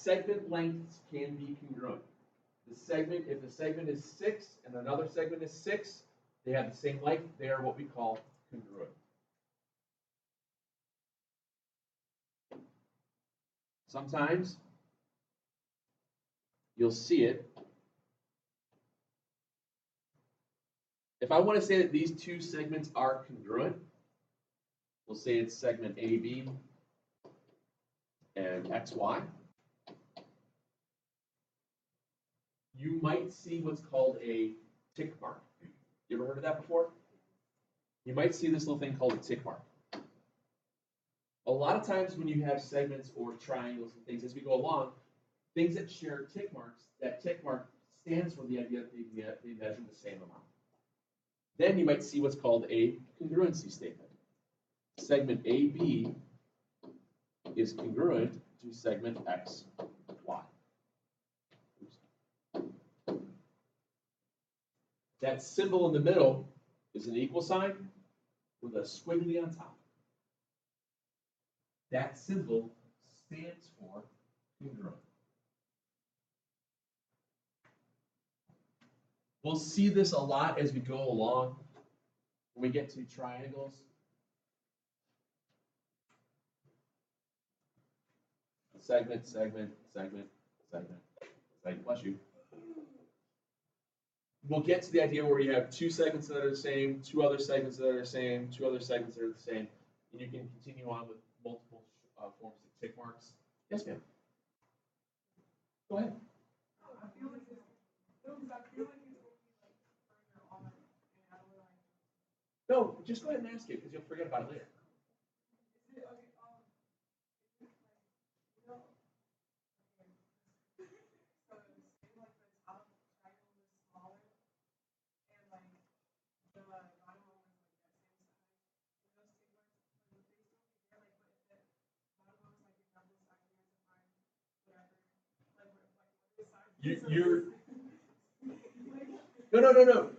segment lengths can be congruent. If the segment is 6 and another segment is 6, they have the same length. They are what we call congruent. Sometimes you'll see it. If I want to say that these two segments are congruent, we'll say it's segment AB and XY. You might see what's called a tick mark. You ever heard of that before? You might see this little thing called a tick mark. A lot of times when you have segments or triangles and things as we go along, things that share tick marks, that tick mark stands for the idea that they measure the same amount. Then you might see what's called a congruency statement. Segment AB is congruent to segment XY. That symbol in the middle is an equal sign with a squiggly on top. That symbol stands for congruent. We'll see this a lot as we go along. When we get to triangles, segment, segment, segment, segment, segment, bless you. We'll get to the idea where you have two segments that are the same, two other segments that are the same, two other segments that are the same, and you can continue on with multiple forms of tick marks. Yes, ma'am. Go ahead. No, just go ahead and ask it because you'll forget about it later. You're no.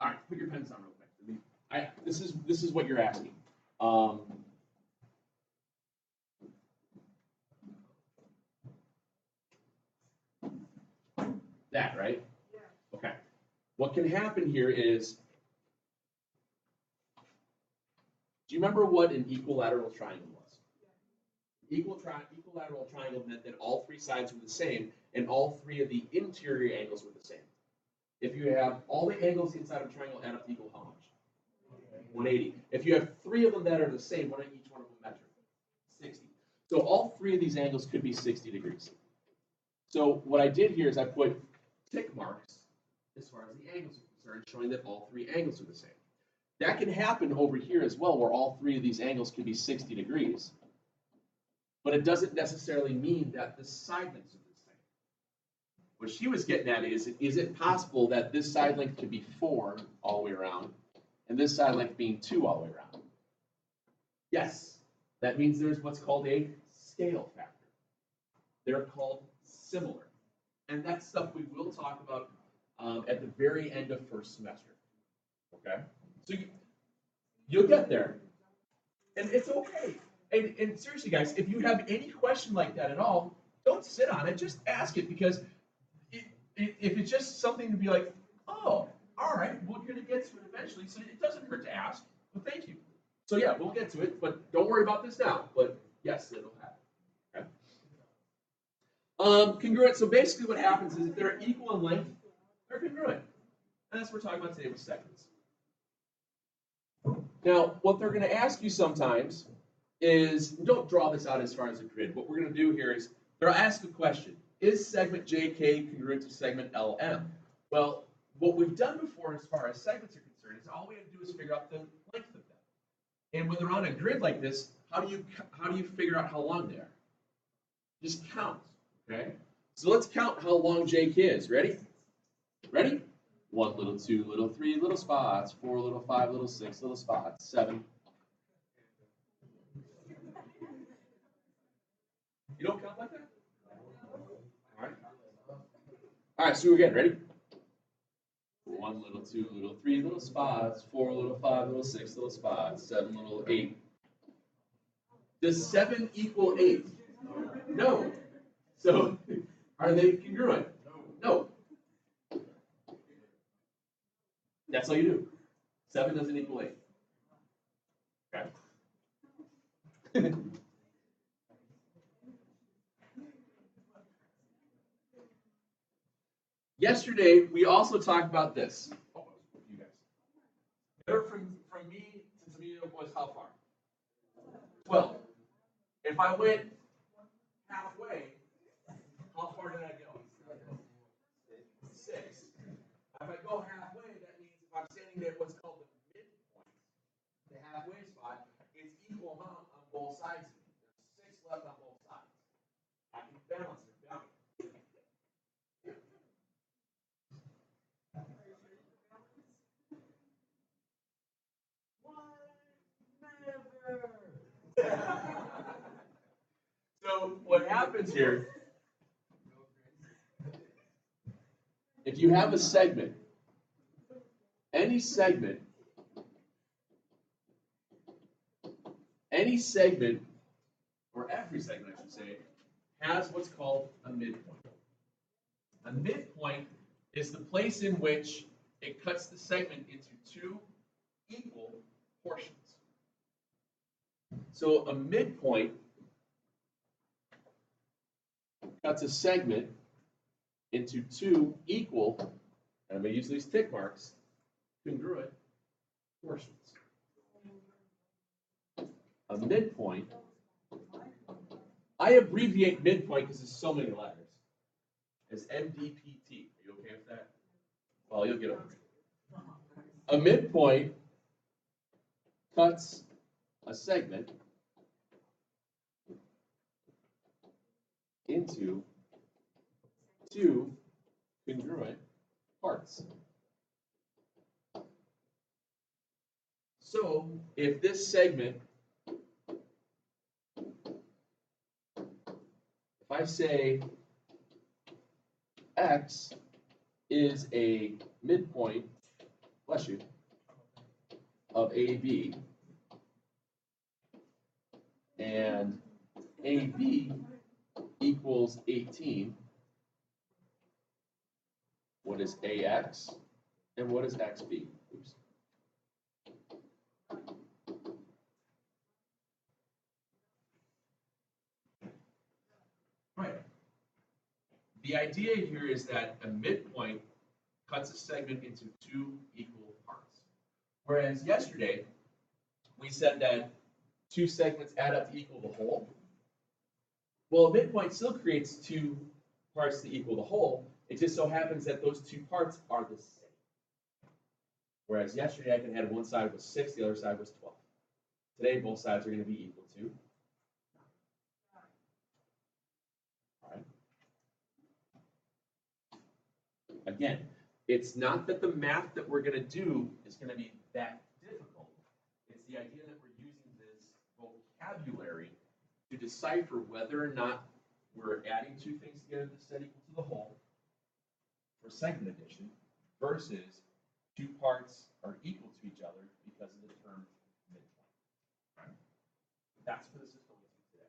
All right, put your pens on real quick. This is what you're asking. That right? Yeah. Okay. What can happen here is, do you remember what an equilateral triangle was? Equilateral triangle meant that all three sides were the same and all three of the interior angles were the same. If you have all the angles inside of a triangle add up to equal how much? 180. If you have three of them that are the same, what do each one of them measure? 60. So all three of these angles could be 60 degrees. So what I did here is I put tick marks as far as the angles are concerned, showing that all three angles are the same. That can happen over here as well, where all three of these angles could be 60 degrees. But it doesn't necessarily mean that the side lengths are the same. What she was getting at is it possible that this side length could be 4 all the way around, and this side length being 2 all the way around? Yes, that means there's what's called a scale factor. They're called similar. And that's stuff we will talk about at the very end of first semester. Okay? So you'll get there. And it's okay. And seriously, guys, if you have any question like that at all, don't sit on it. Just ask it, because if it's just something to be like, oh, all right, we're going to get to it eventually, so it doesn't hurt to ask. Well, thank you. So yeah, we'll get to it, but don't worry about this now. But yes, it'll happen. Okay. Congruent. So basically, what happens is if they're equal in length, they're congruent, and that's what we're talking about today with segments. Now, what they're going to ask you sometimes is, don't draw this out as far as a grid. What we're going to do here is they'll ask a question: is segment JK congruent to segment LM? Well, what we've done before as far as segments are concerned is all we have to do is figure out the length of them. And when they're on a grid like this, how do you figure out how long they are? Just count. Okay. So let's count how long JK is. Ready? Ready? 1 little, 2 little, 3 little spots, 4 little, 5 little, 6 little spots, 7. You don't count like that? All right. All right, so again, ready? 1 little, 2 little, 3 little spots, 4 little, 5 little, 6 little spots, 7 little, 8. Does 7 equal 8? No. So, are they congruent? No. That's all you do. 7 doesn't equal 8. Okay. Yesterday, we also talked about this. Oh, you guys. Better from me to Tamina was how far? 12. If I went halfway, how far did I go? 6. If I go halfway, that means if I'm standing there, what's called the midpoint, the halfway spot, it's equal amount on both sides of me. There's 6 left on both sides. I can balance it down. So what happens here, if you have a segment, any segment, or every segment I should say, has what's called a midpoint. A midpoint is the place in which it cuts the segment into 2 equal portions. So a midpoint cuts a segment into 2 equal, and I'm going to use these tick marks, congruent portions. A midpoint, I abbreviate midpoint because there's so many letters, as MDPT. Are you okay with that? Well, you'll get over it. A midpoint cuts a segment into 2 congruent parts. So if this segment, if I say X is a midpoint, bless you, of AB, and AB equals 18, what is AX and what is XB? Oops. Right. The idea here is that a midpoint cuts a segment into 2 equal parts. Whereas yesterday, we said that 2 segments add up to equal the whole. Well, a midpoint still creates 2 parts to equal the whole. It just so happens that those 2 parts are the same. Whereas yesterday, I could have one side was 6, the other side was 12. Today, both sides are going to be equal to. All right. Again, it's not that the math that we're going to do is going to be that difficult. It's the idea that we're using this vocabulary to decipher whether or not we're adding 2 things together to set equal to the whole for segment addition versus 2 parts are equal to each other because of the term midpoint. Right? That's for the system today.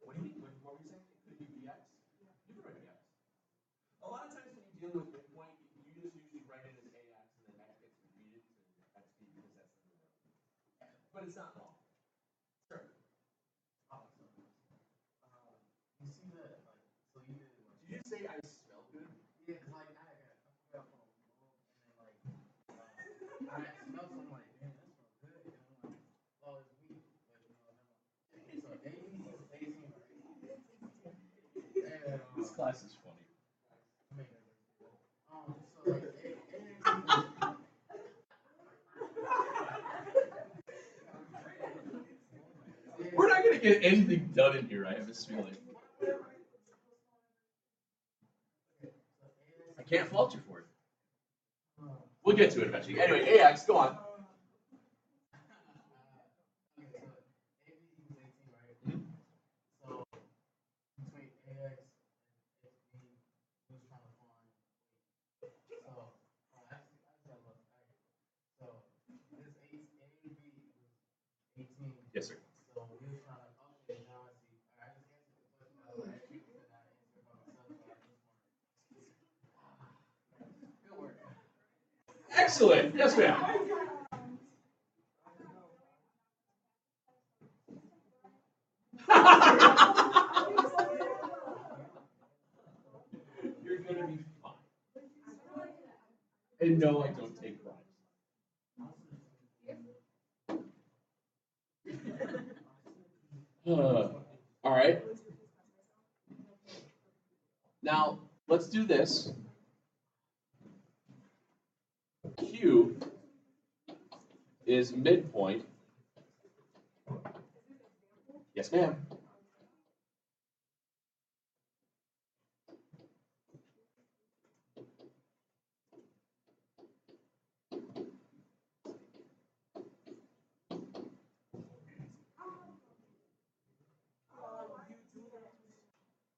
What do you mean? What were you saying? Could you be X? You could write X. A lot of times when you're dealing with midpoint, you just usually write it as AX and then X gets repeated to XB because that's the number. But it's not long. Sure. You see that, like, so you did like. Did you say I smell good? Yeah, cause like I forgot from home, and then like I smelled something like, man, that smells good, and I'm like, oh, it's weed, but you know, never mind. So 18, right? And, This class is funny. so like, We're not going to get anything done in here, I have this feeling. I can't fault you for it. We'll get to it eventually. Anyway, AX, go on. So between AX and XB, we was trying to find. So 18. Yes, sir. So we was trying to, okay, now I see. I just answered the question. I was actually said I answered by myself, so I just wanted. Good work. Excellent. Yes, ma'am. You're gonna be fine. And no, I don't take bribes. All right. Now let's do this. Q is midpoint. Yes, ma'am.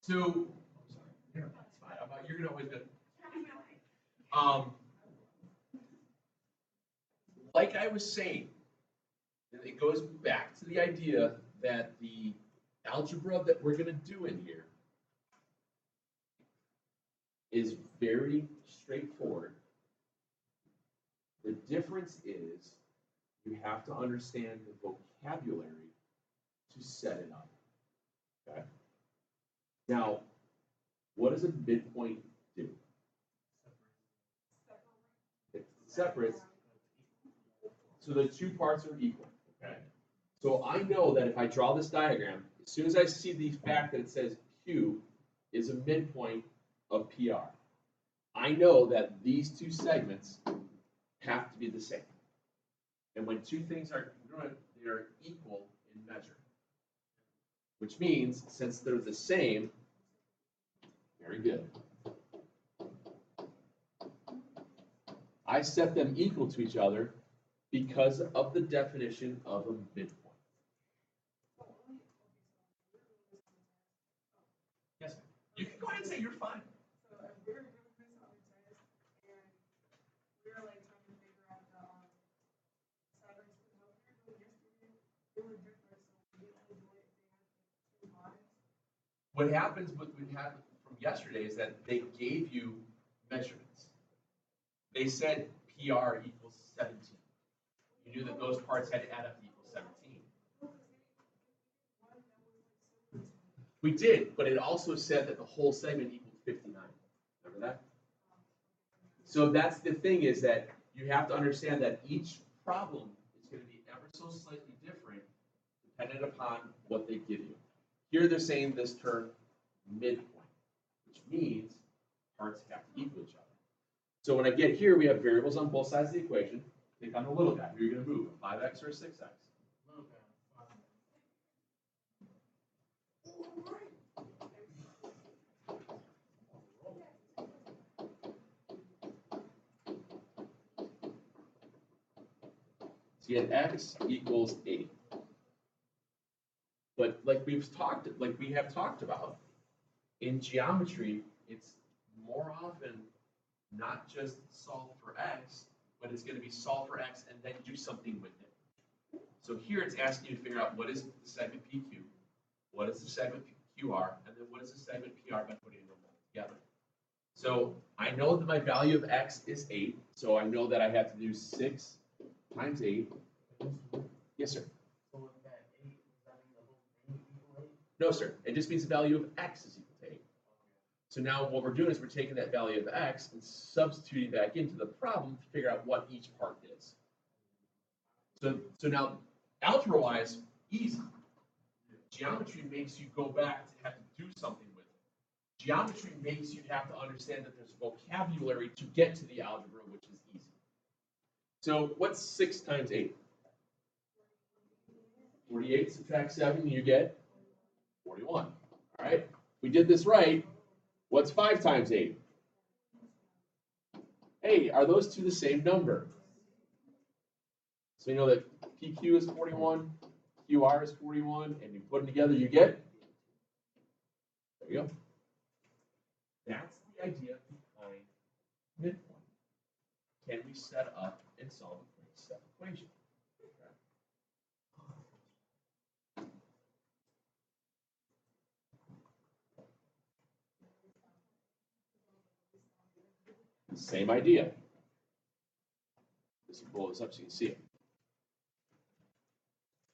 So, sorry, it's fine. You're gonna always good. Um, like I was saying, it goes back to the idea that the algebra that we're gonna do in here is very straightforward. The difference is you have to understand the vocabulary to set it up. Okay. Now, what does a midpoint do? It separates. So the two parts are equal. Okay. So I know that if I draw this diagram, as soon as I see the fact that it says Q is a midpoint of PR, I know that these two segments have to be the same. And when two things are congruent, they are equal in measure. Which means, since they're the same, very good. I set them equal to each other because of the definition of a midpoint. Yes, ma'am. You can go ahead and say you're fine. So if we're doing this on the test and we're like trying to figure out the patterns for what we were doing yesterday, they were different. So we only do it if they have like two lines. What happens with what we had from yesterday is that they gave you measurements. They said PR equals 17. You knew that those parts had to add up to equal 17. We did, but it also said that the whole segment equaled 59. Remember that? So that's the thing, is that you have to understand that each problem is going to be ever so slightly different dependent upon what they give you. Here they're saying this term midpoint, which means parts have to equal each other. So when I get here, we have variables on both sides of the equation. Think on the little guy. Who are you going to move, a 5x or a 6x? Little guy. So you had x equals 8. But like we have talked about, in geometry, it's more often not just solve for x, but it's going to be solve for x and then do something with it. So here it's asking you to figure out what is the segment PQ, what is the segment QR, and then what is the segment PR by putting them all together. So I know that my value of x is 8, so I know that I have to do 6 times 8. Yes, sir. So with that 8, does that mean the whole thing equal 8? No, sir. It just means the value of x is equal to 8. So now what we're doing is we're taking that value of x and substituting back into the problem to figure out what each part is. So now, algebra-wise, easy. Geometry makes you go back to have to do something with it. Geometry makes you have to understand that there's vocabulary to get to the algebra, which is easy. So what's 6 times 8? 48, subtract 7, you get 41. All right? We did this right. What's 5 times 8? Hey, are those two the same number? So you know that PQ is 41, QR is 41, and you put them together, you get? There you go. That's the idea behind midpoint. Can we set up and solve a quick step equation? Same idea. Let's pull this up so you can see it.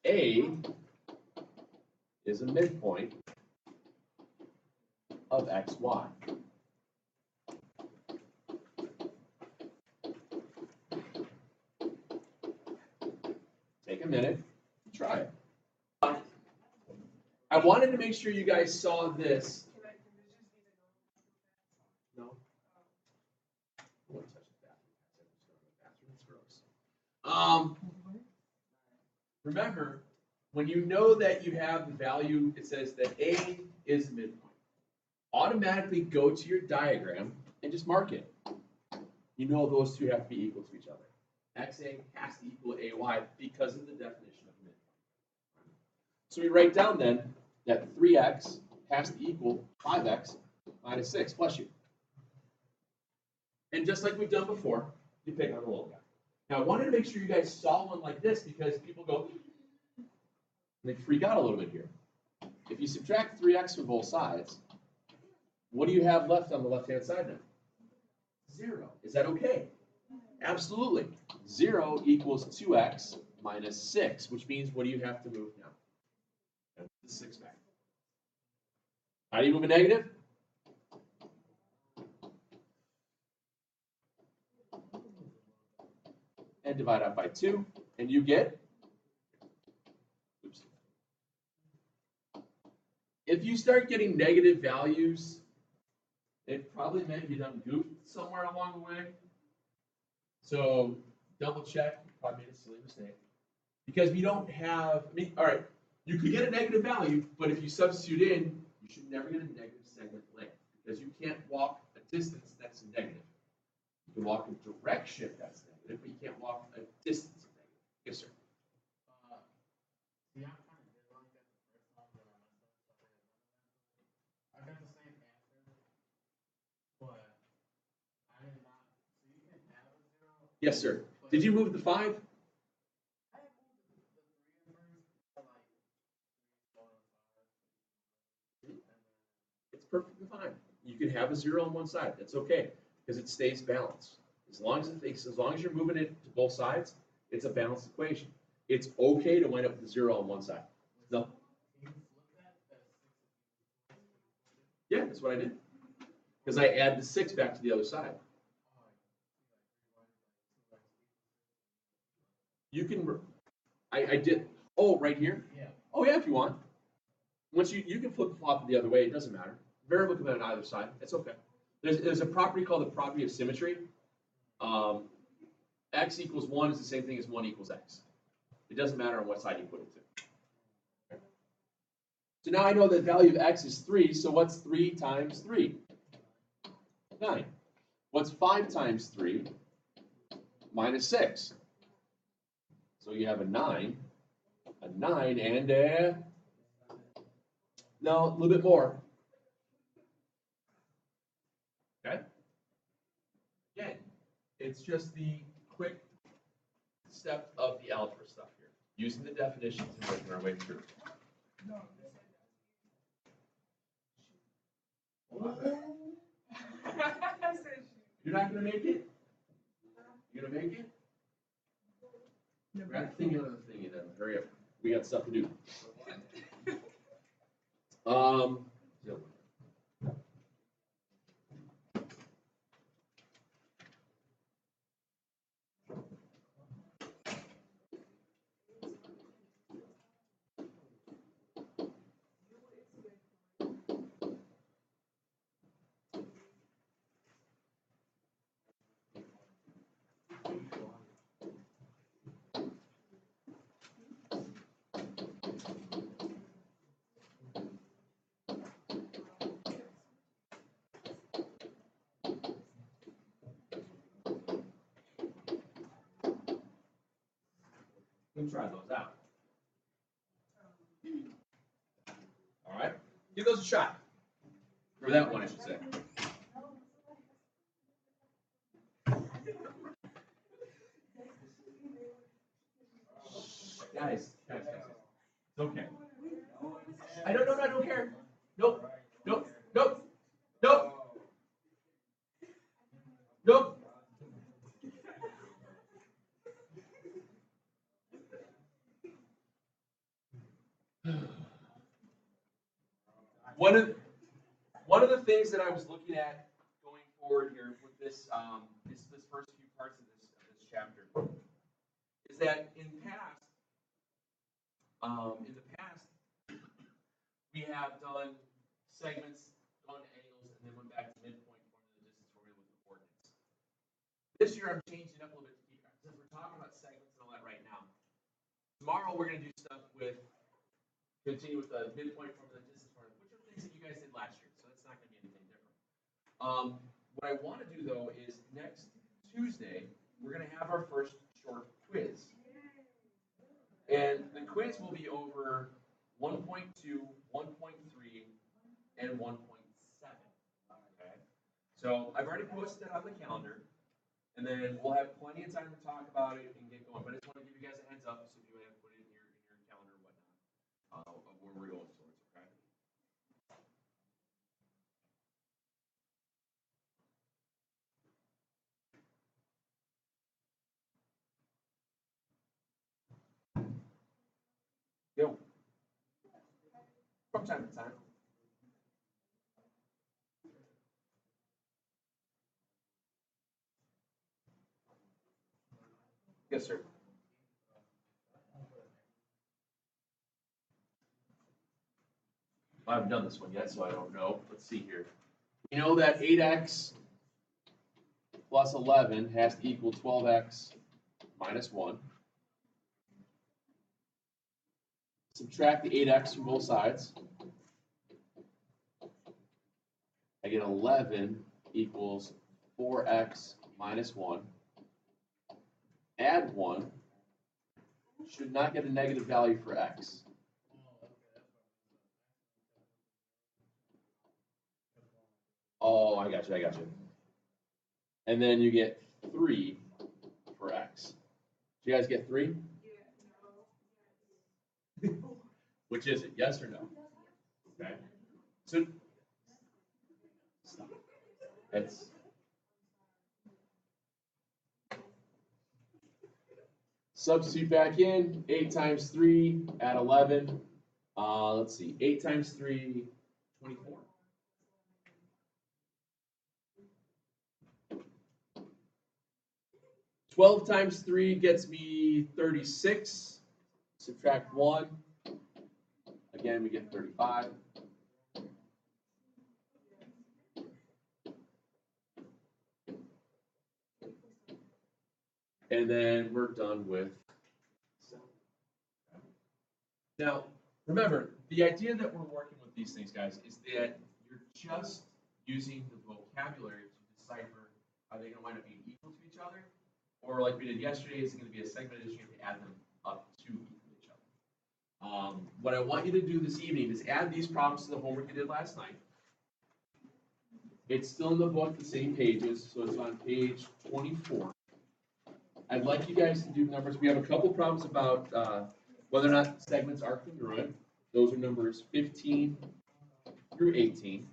A is a midpoint of xy. Take a minute, try it. I wanted to make sure you guys saw this. No? I won't touch the bathroom. It's gross. Remember, when you know that you have the value, it says that A is the midpoint. Automatically go to your diagram and just mark it. You know those two have to be equal to each other. XA has to equal AY because of the definition of midpoint. So we write down then that 3x has to equal 5x minus 6, bless you. And just like we've done before, you pick on the little guy. Now I wanted to make sure you guys saw one like this because people go, and they freak out a little bit here. If you subtract 3x from both sides, what do you have left on the left-hand side now? 0. Is that okay? Absolutely. 0 equals 2x minus 6, which means what do you have to move now? The 6 back. How do you move a negative? And divide out by 2, and you get, oops. If you start getting negative values, it probably meant you done goofed somewhere along the way. So double check, you probably made a silly mistake. Because we don't have, all right, you could get a negative value, but if you substitute in, you should never get a negative segment length because you can't walk a distance that's negative. You can walk a direction that's negative, but you can't walk a distance of negative. Yes, sir. See, I kind of did like that the first time, but I messed up. I got the same answer, but I did not. So you can have a 0. Yes, sir. Did you move the 5? I moved the 3 at first, but like 3, 4, 5. It's perfectly fine. You can have a 0 on one side. That's okay because it stays balanced. As long as you're moving it to both sides, it's a balanced equation. It's okay to wind up with a 0 on one side. No. Yeah, that's what I did. Because I add the 6 back to the other side. You can, I did, oh, right here? Yeah. Oh, yeah, if you want. Once you can flip flop it the other way, it doesn't matter. Variable can be on either side, it's okay. There's a property called the property of symmetry. X equals 1 is the same thing as 1 equals x. It doesn't matter on what side you put it to. Okay. So now I know the value of x is 3, so what's 3 times 3? 9. What's 5 times 3? Minus 6. So you have a 9, and a, no, a little bit more. Okay? Again, it's just the quick step of the algebra stuff here, using the definitions and working our way through. You're not going to make it? You're going to make it? Grab the thing out of the thingy then. Hurry up. We got stuff to do. We can try those out. All right, give those a shot. Or that one, I should say. Guys. It's okay. I don't care. Nope. one of the things that I was looking at going forward here with this this first few parts of this chapter is that in the past we have done segments, gone to angles, and then went back to midpoint formula, distance formula with the coordinates. This year I'm changing it up a little bit to keep since we're talking about segments and all that right now. Tomorrow we're going to do stuff with continue with the midpoint formula, distance formula, which are things that you guys did last year, so that's not going to be anything different. What I want to do though is next Tuesday we're going to have our first short quiz, and the quiz will be over 1.2, 1.3, and 1.7. Okay, so I've already posted that on the calendar, and then we'll have plenty of time to talk about it and get going. But I just want to give you guys a heads up so you have put it in your calendar and whatnot of where we're going towards. Okay. Go. From time to time. Yes, sir. I haven't done this one yet, so I don't know. Let's see here. We know that 8x plus 11 has to equal 12x minus 1. Subtract the 8x from both sides. I get 11 equals 4x minus 1. Add 1. Should not get a negative value for x. Oh, I got you. And then you get 3 for x. Do you guys get 3? Which is it? Yes or no? Okay. So it's substitute back in 8 times 3 at 11. Let's see. 8 times 3, 24. Twelve times 3 gets me 36. Subtract 1. Again, we get 35. And then we're done with 7. Now, remember, the idea that we're working with these things, guys, is that you're just using the vocabulary to decipher, are they going to wind up being equal to each other? Or like we did yesterday, is it going to be a segment addition? You have to add them up to equal each other. What I want you to do this evening is add these problems to the homework you did last night. It's still in the book, the same pages, so it's on page 24. I'd like you guys to do numbers. We have a couple problems about whether or not segments are congruent. Those are numbers 15 through 18.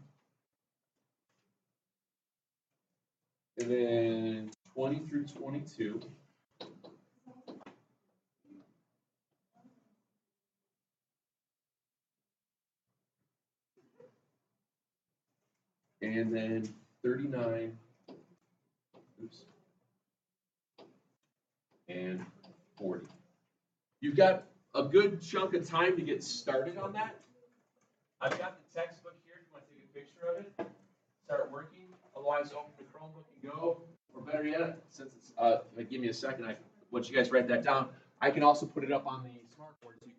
And then 20 through 22. And then 39. Oops. And 40. You've got a good chunk of time to get started on that. I've got the textbook here if you want to take a picture of it. Start working. Otherwise, open the Chromebook and go. Or better yet, since it's, give me a second, I want you guys to write that down. I can also put it up on the smartboard so you